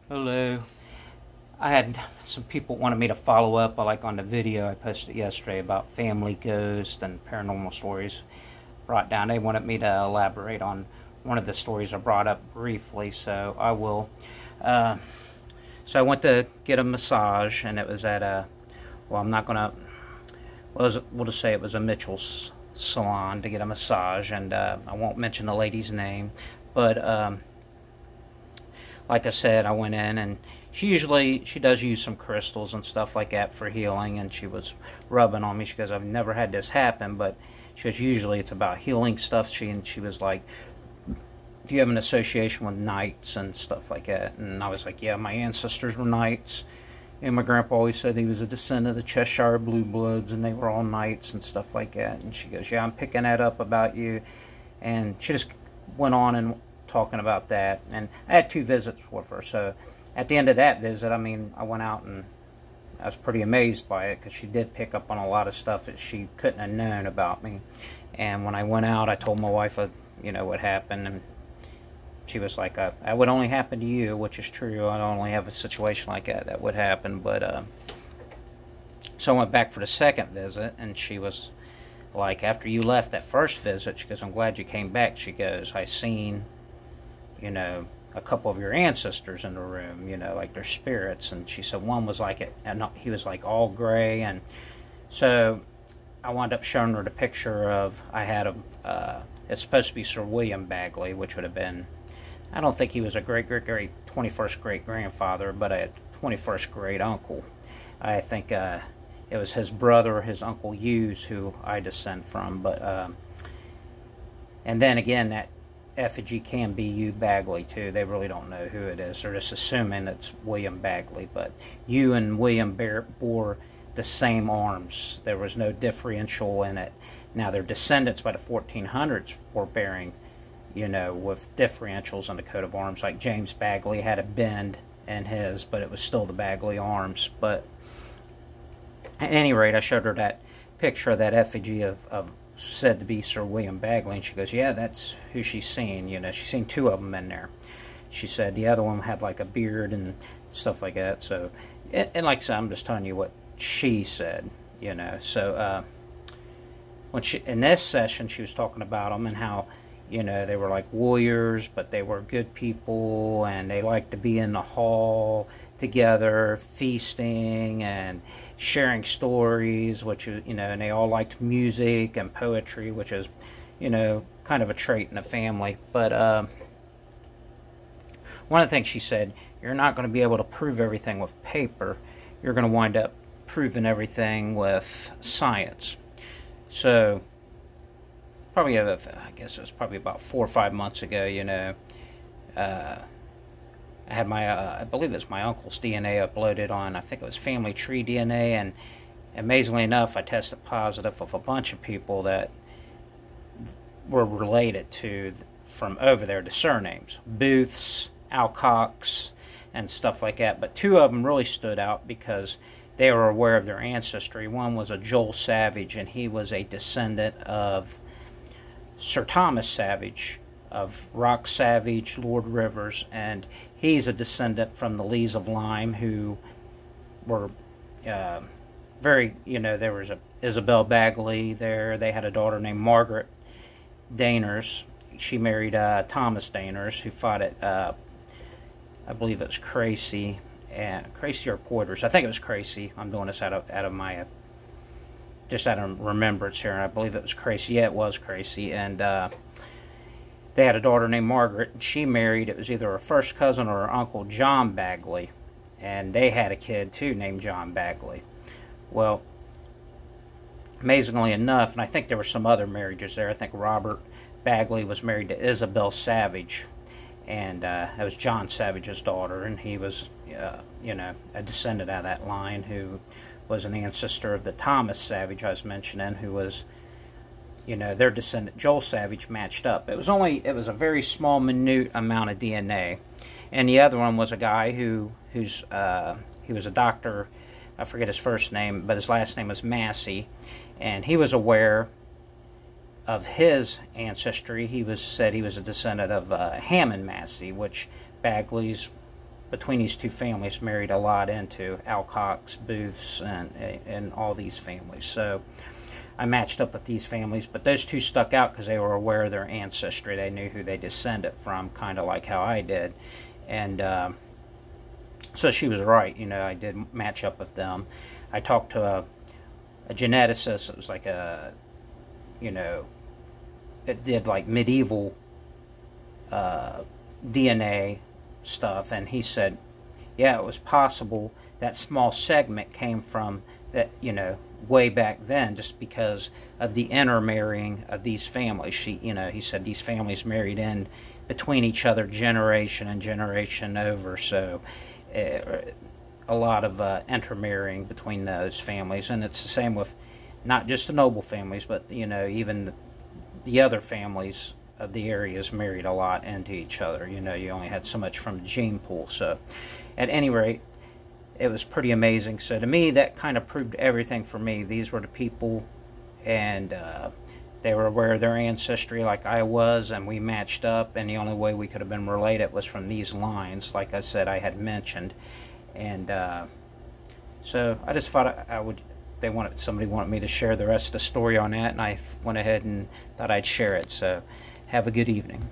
Hello. I had some people wanted me to follow up on the video I posted yesterday about family ghosts and paranormal stories brought down. They wanted me to elaborate on one of the stories I brought up briefly, so I will. Uh, so I went to get a massage, and it was at a, well, I'm not going to, we'll just say it was a Mitchell's salon to get a massage, and I won't mention the lady's name, but like I said, I went in, and she does use some crystals and stuff like that for healing, and she was rubbing on me. She goes, I've never had this happen, but she goes, usually it's about healing stuff. She was like, do you have an association with knights and stuff like that? And I was like, yeah, my ancestors were knights, and my grandpa always said he was a descendant of the Cheshire Blue Bloods, and they were all knights and stuff like that. And she goes, yeah, I'm picking that up about you. And she just went on and talking about that, and I had 2 visits with her. So at the end of that visit, I mean, I went out and I was pretty amazed by it, because she did pick up on a lot of stuff that she couldn't have known about me. And when I went out, I told my wife, what happened, and she was like, that would only happen to you, which is true. I only have a situation like that would happen. But so I went back for the second visit, and she was like, after you left that first visit, she goes, I'm glad you came back. She goes, I seen a couple of your ancestors in the room, like their spirits. And she said one was like it, and he was like all gray. And so I wound up showing her the picture of, I had it's supposed to be Sir William Bagley, which would have been, I don't think he was a great 21st great grandfather, but a 21st great uncle. I think it was his brother, his Uncle Hughes, who I descend from. But and then again, that effigy can be Hugh Bagley too. They really don't know who it is. They're just assuming it's William Bagley. But Hugh and William bore the same arms. There was no differential in it. Now, their descendants by the 1400s were bearing, with differentials in the coat of arms. Like James Bagley had a bend in his, but it was still the Bagley arms. But at any rate, I showed her that picture of that effigy of said to be Sir William Bagley, and she goes, yeah, that's who she's seen. She's seen 2 of them in there. She said the other one had like a beard and stuff like that. So, and like I said, I'm just telling you what she said, So when in this session, she was talking about them and how, they were like warriors, but they were good people, and they liked to be in the hall together, feasting and sharing stories, which is, and they all liked music and poetry, which is, kind of a trait in the family. But one of the things she said, you're not going to be able to prove everything with paper. You're going to wind up proving everything with science. So probably, I guess it was probably about 4 or 5 months ago, I had my, I believe it was my uncle's DNA uploaded on, I think it was Family Tree DNA, and amazingly enough, I tested positive of a bunch of people that were related to, from over there, the surnames, Booths, Alcox, and stuff like that. But 2 of them really stood out because they were aware of their ancestry. One was a Joel Savage, and he was a descendant of Sir Thomas Savage, of Rock Savage, Lord Rivers, and he's a descendant from the Lees of Lyme, who were very, there was a Isabel Bagley there. They had a daughter named Margaret Dainers. She married Thomas Dainers, who fought at, I believe it was Crecy or Poiters. I think it was Crecy. I'm doing this out of my, just out of remembrance here, and I believe it was Crecy. Yeah, it was Crecy, and they had a daughter named Margaret, and she married, it was either her first cousin or her uncle John Bagley, and they had a kid too named John Bagley. Well, amazingly enough, and I think there were some other marriages there. I think Robert Bagley was married to Isabel Savage, and that was John Savage's daughter, and he was, a descendant out of that line, who was an ancestor of the Thomas Savage I was mentioning, who was, their descendant Joel Savage matched up. It was a very small, minute amount of DNA, and the other one was a guy he was a doctor. I forget his first name, but his last name was Massey, and he was aware of his ancestry. Said he was a descendant of Hammond Massey, which Bagley's between these two families married a lot into Alcock's, Booth's, and all these families. So I matched up with these families, but those two stuck out because they were aware of their ancestry. They knew who they descended from, kind of like how I did. And so she was right. You know, I did match up with them. I talked to a geneticist. It was like a, you know, it did like medieval DNA stuff, and he said, yeah, it was possible that small segment came from that, you know, way back then, just because of the intermarrying of these families. He said these families married in between each other generation and generation over, so a lot of intermarrying between those families. And it's the same with not just the noble families, but, you know, even the other families of the areas married a lot into each other. You know, you only had so much from the gene pool. So at any rate, it was pretty amazing. So to me, that kind of proved everything for me. These were the people, and they were aware of their ancestry like I was, and we matched up, and the only way we could have been related was from these lines, like I said, I had mentioned. And so I just thought I would, somebody wanted me to share the rest of the story on that, and I went ahead and thought I'd share it. So have a good evening.